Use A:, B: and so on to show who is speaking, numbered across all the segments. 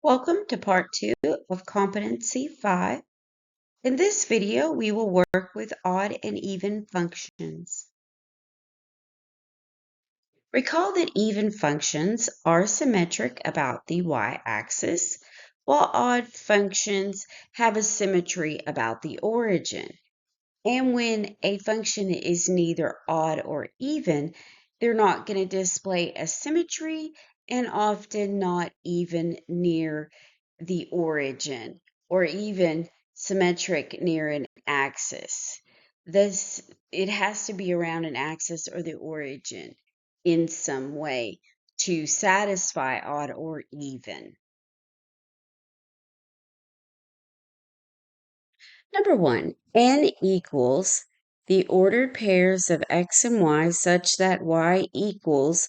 A: Welcome to part 2 of Competency 5. In this video, we will work with odd and even functions. Recall that even functions are symmetric about the y-axis, while odd functions have a symmetry about the origin. And when a function is neither odd or even, they're not going to display a symmetry and often not even near the origin or even symmetric near an axis. It has to be around an axis or the origin in some way to satisfy odd or even. Number 1, n equals the ordered pairs of x and y such that y equals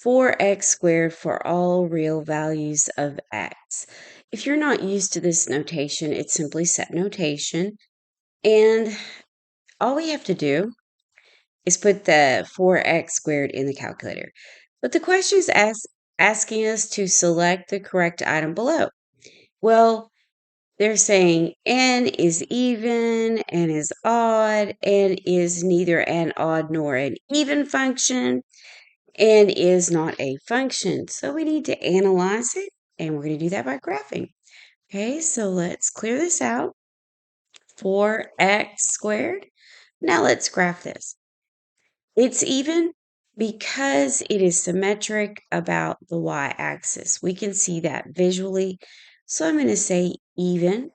A: 4x squared for all real values of x. If you're not used to this notation, it's simply set notation. And all we have to do is put the 4x squared in the calculator. But the question is asking us to select the correct item below. Well, they're saying n is even, n is odd, n is neither an odd nor an even function, n is not a function. So we need to analyze it, and we're going to do that by graphing. Okay, so let's clear this out. 4x squared. Now let's graph this. It's even because it is symmetric about the y-axis. We can see that visually. So I'm going to say even.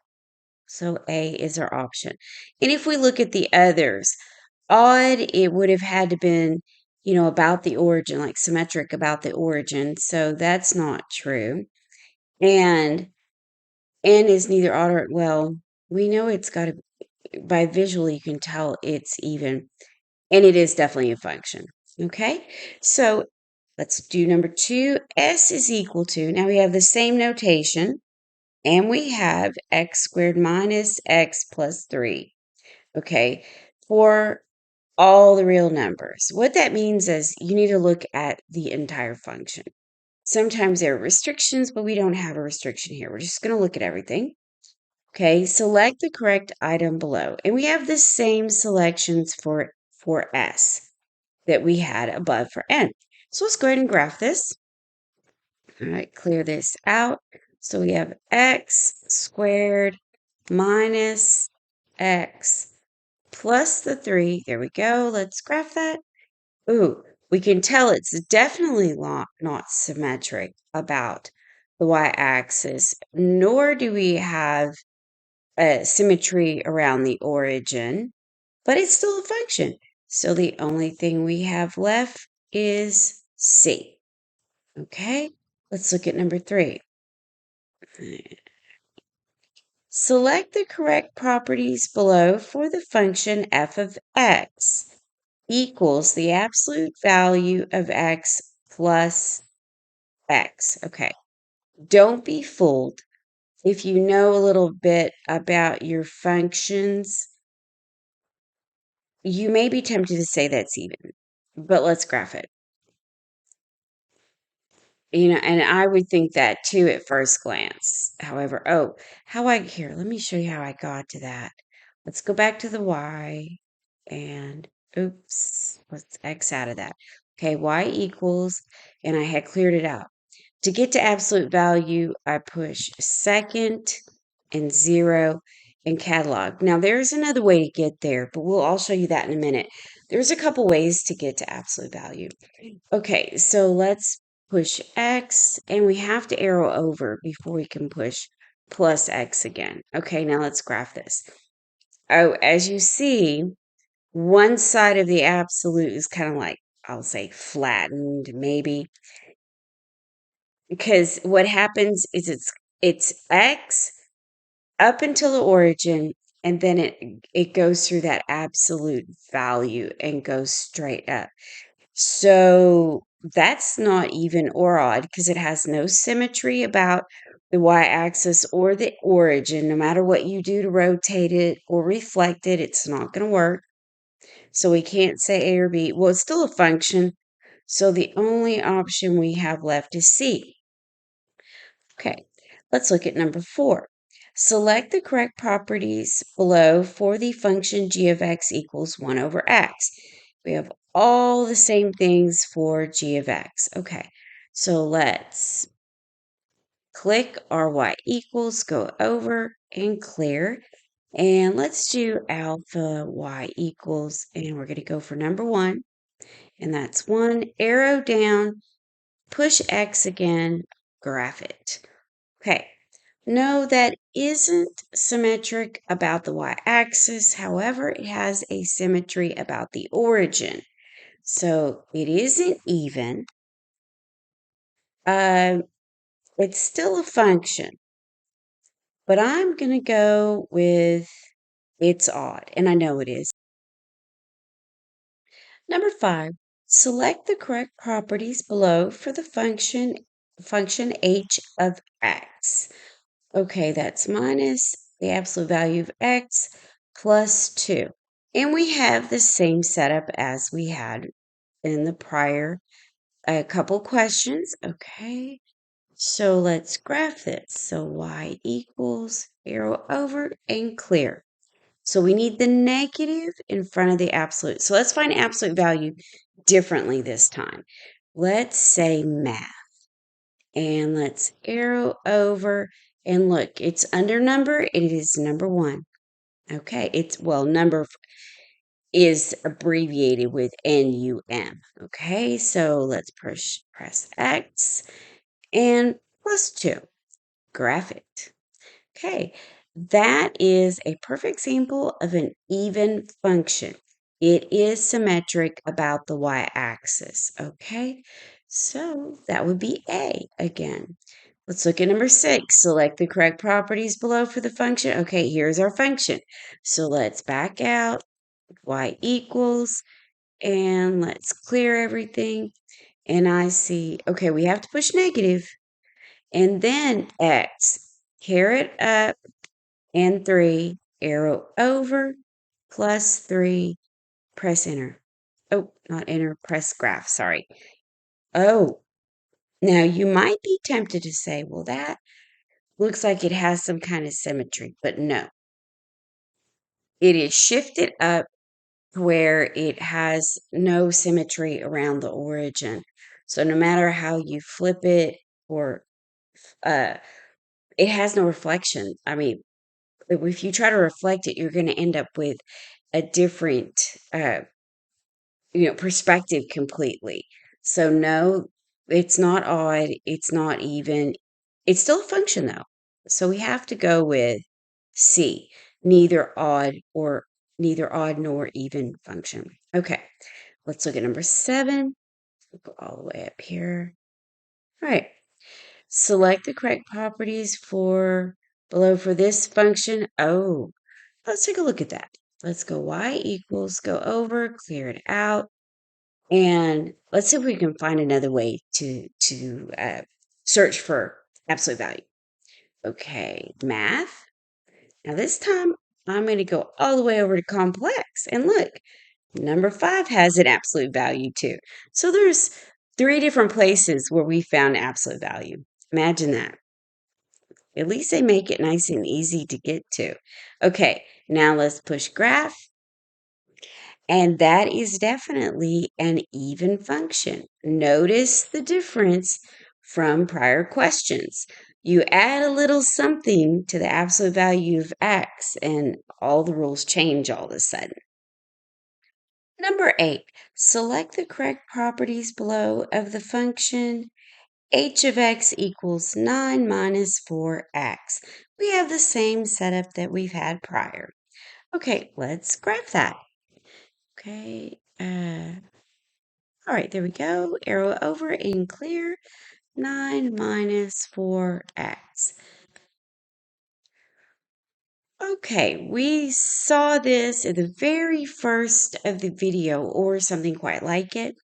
A: So A is our option. And if we look at the others, odd, it would have had to been, about the origin, like symmetric about the origin. So that's not true. And N is neither odd or, well, we know it's got to, by visually, you can tell it's even. And it is definitely a function. Okay? So let's do number 2. S is equal to, now we have the same notation. And we have x squared minus x plus 3, okay, for all the real numbers. What that means is you need to look at the entire function. Sometimes there are restrictions, but we don't have a restriction here. We're just going to look at everything. Okay, select the correct item below. And we have the same selections for S that we had above for N. So let's go ahead and graph this. All right, clear this out. So we have x squared minus x plus the 3. There we go. Let's graph that. Ooh, we can tell it's definitely not symmetric about the y-axis, nor do we have a symmetry around the origin, but it's still a function. So the only thing we have left is C. Okay, let's look at number 3. Select the correct properties below for the function f of x equals the absolute value of x plus x. Okay, don't be fooled. If you know a little bit about your functions, you may be tempted to say that's even, but let's graph it. And I would think that too at first glance. However, let me show you how I got to that. Let's go back to the y and oops, let's X out of that. Okay, y equals, and I had cleared it out. To get to absolute value, I push second and 0 and catalog. Now there's another way to get there, but I'll show you that in a minute. There's a couple ways to get to absolute value. Okay, so let's push X, and we have to arrow over before we can push plus X again. Okay, now let's graph this. Oh, as you see, one side of the absolute is kind of like, I'll say flattened, maybe. Because what happens is it's X up until the origin, and then it goes through that absolute value and goes straight up. So that's not even or odd because it has no symmetry about the y-axis or the origin. No matter what you do to rotate it or reflect it, it's not going to work. So we can't say A or B. Well, it's still a function. So the only option we have left is C. Okay, Let's look at number 4. Select the correct properties below for the function g of x equals 1 over x. We have all the same things for g of x. Okay, so let's click our y equals, go over and clear. And let's do alpha y equals, and we're going to go for number 1. And that's 1, arrow down, push x again, graph it. Okay, no, that isn't symmetric about the y-axis. However, it has a symmetry about the origin. So it isn't even. It's still a function, but I'm going to go with it's odd, and I know it is. Number 5, select the correct properties below for the function h of x. Okay, that's minus the absolute value of x plus 2. And we have the same setup as we had in the prior couple questions. Okay, so let's graph this. So y equals, arrow over, and clear. So we need the negative in front of the absolute. So let's find absolute value differently this time. Let's say math. And let's arrow over and look, it's under number. It is number 1. Okay, number is abbreviated with NUM. Okay, so let's press X and plus 2. Graph it. Okay, that is a perfect example of an even function. It is symmetric about the y-axis. Okay, so that would be A again. Let's look at number 6. Select the correct properties below for the function. Okay, here's our function. So let's back out, y equals, and let's clear everything. And I see, okay, we have to push negative. And then x, caret up, and 3, arrow over, plus 3, press enter. Oh, not enter, press graph, sorry. Oh, now you might be tempted to say, well, that looks like it has some kind of symmetry, but no. It is shifted up to where it has no symmetry around the origin. So no matter how you flip it or it has no reflection. I mean, if you try to reflect it, you're going to end up with a different perspective completely. So no, it's not odd, it's not even. It's still a function though. So we have to go with C, neither odd nor even function. Okay, let's look at number 7. Go all the way up here. All right. Select the correct properties for below for this function. Oh, let's take a look at that. Let's go y equals, go over, clear it out, and let's see if we can find another way to search for absolute value. Okay, math. Now this time I'm going to go all the way over to complex, and look, number 5 has an absolute value too. So there's 3 different places where we found absolute value. Imagine that. At least they make it nice and easy to get to. Okay, now let's push graph. And that is definitely an even function. Notice the difference from prior questions. You add a little something to the absolute value of x, and all the rules change all of a sudden. Number 8, select the correct properties below of the function h of x equals 9 minus 4x. We have the same setup that we've had prior. Okay, let's graph that. Okay, all right, there we go. Arrow over and clear. 9 minus 4x. Okay, we saw this in the very first of the video or something quite like it.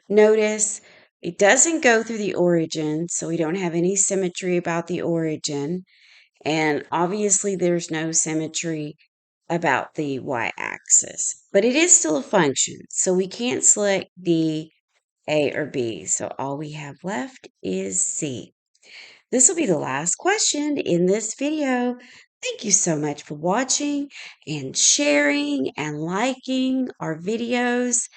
A: Notice it doesn't go through the origin, so we don't have any symmetry about the origin. And obviously there's no symmetry about the y-axis, but it is still a function. So we can't select D, A, or B. So all we have left is C. This will be the last question in this video. Thank you so much for watching and sharing and liking our videos.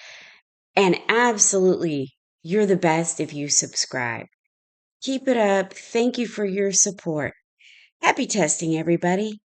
A: And absolutely, you're the best if you subscribe. Keep it up. Thank you for your support. Happy testing, everybody.